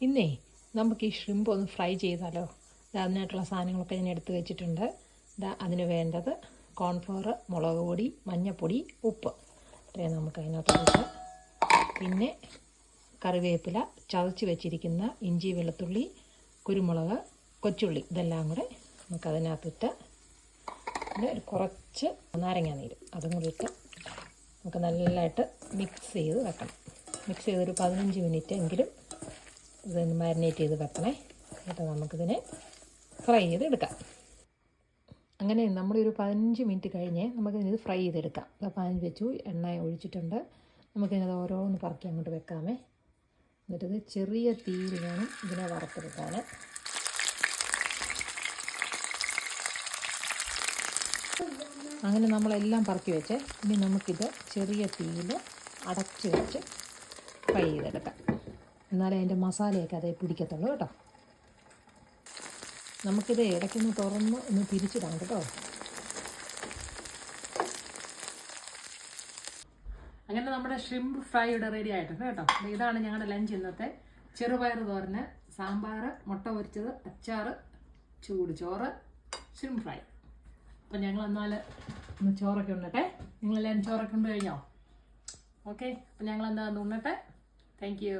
ഇന്നേ നമുക്ക് ഈ ഷ്രിമ്പ് ഒന്ന് ഫ്രൈ ചെയ്താലോ. അതിനായിട്ടുള്ള സാധനങ്ങളൊക്കെ ഞാൻ എടുത്ത് വെച്ചിട്ടുണ്ട്. അതിന് വേണ്ടത് കോൺഫ്ലവർ, മുളക് പൊടി, മഞ്ഞൾപ്പൊടി, ഉപ്പ്. ഇത്രയും നമുക്ക് അതിനകത്ത് വെക്കാം. പിന്നെ കറിവേപ്പില, ചതച്ച് വെച്ചിരിക്കുന്ന ഇഞ്ചി, വെളുത്തുള്ളി, കുരുമുളക്, കൊച്ചുള്ളി, ഇതെല്ലാം കൂടെ നമുക്കതിനകത്തിട്ട് പിന്നെ കുറച്ച് നാരങ്ങ നീര് അതും കൂടി ഇട്ട് നമുക്ക് നല്ലതായിട്ട് മിക്സ് ചെയ്ത് വെക്കണം. മിക്സ് ചെയ്തൊരു 15 മിനിറ്റ് എങ്കിലും ഇതൊന്ന് മാരിനേറ്റ് ചെയ്ത് വെക്കണേ. എന്നിട്ട് നമുക്കിതിനെ ഫ്രൈ ചെയ്തെടുക്കാം. അങ്ങനെ നമ്മളൊരു 15 മിനിറ്റ് കഴിഞ്ഞ് നമുക്കിത് ഫ്രൈ ചെയ്തെടുക്കാം. പാൻ വെച്ചു, എണ്ണ ഒഴിച്ചിട്ടുണ്ട്. നമുക്കിതിനത് ഓരോന്ന് പറക്കി അങ്ങോട്ട് വെക്കാമേ. എന്നിട്ടിത് ചെറിയ തീയിൽ വേണം ഇതിനെ വറുത്തെടുക്കാൻ. അങ്ങനെ നമ്മളെല്ലാം പറക്കി വെച്ച് ഇനി നമുക്കിത് ചെറിയ തീയിൽ അടച്ച് വെച്ച് ഫ്രൈ ചെയ്തെടുക്കാം. എന്നാലേ അതിൻ്റെ മസാലയൊക്കെ അതേ പിടിക്കത്തുള്ളൂ കേട്ടോ. നമുക്കിത് ഇടയ്ക്കൊന്ന് തുറന്ന് ഒന്ന് തിരിച്ചിടാം കേട്ടോ. അങ്ങനെ നമ്മുടെ ഷ്രിമ്പ് ഫ്രൈ ഇവിടെ റെഡി ആയിട്ടുണ്ട് കേട്ടോ. ഇതാണ് ഞങ്ങളുടെ ലഞ്ച് ഇന്നത്തെ. ചെറുപയർ തോരന്, സാമ്പാർ, മുട്ട പൊരിച്ചത്, അച്ചാർ, ചൂട് ചോറ്, ഷ്രിമ്പ് ഫ്രൈ. അപ്പം ഞങ്ങൾ എന്നാൽ ഒന്ന് ചോറൊക്കെ ഉണ്ണട്ടെ. നിങ്ങളെല്ലാവരും ചോറൊക്കെ ഉണ്ട് കഴിഞ്ഞോ? ഓക്കെ, അപ്പം ഞങ്ങൾ എന്താ ഉണ്ണട്ടെ. Thank you.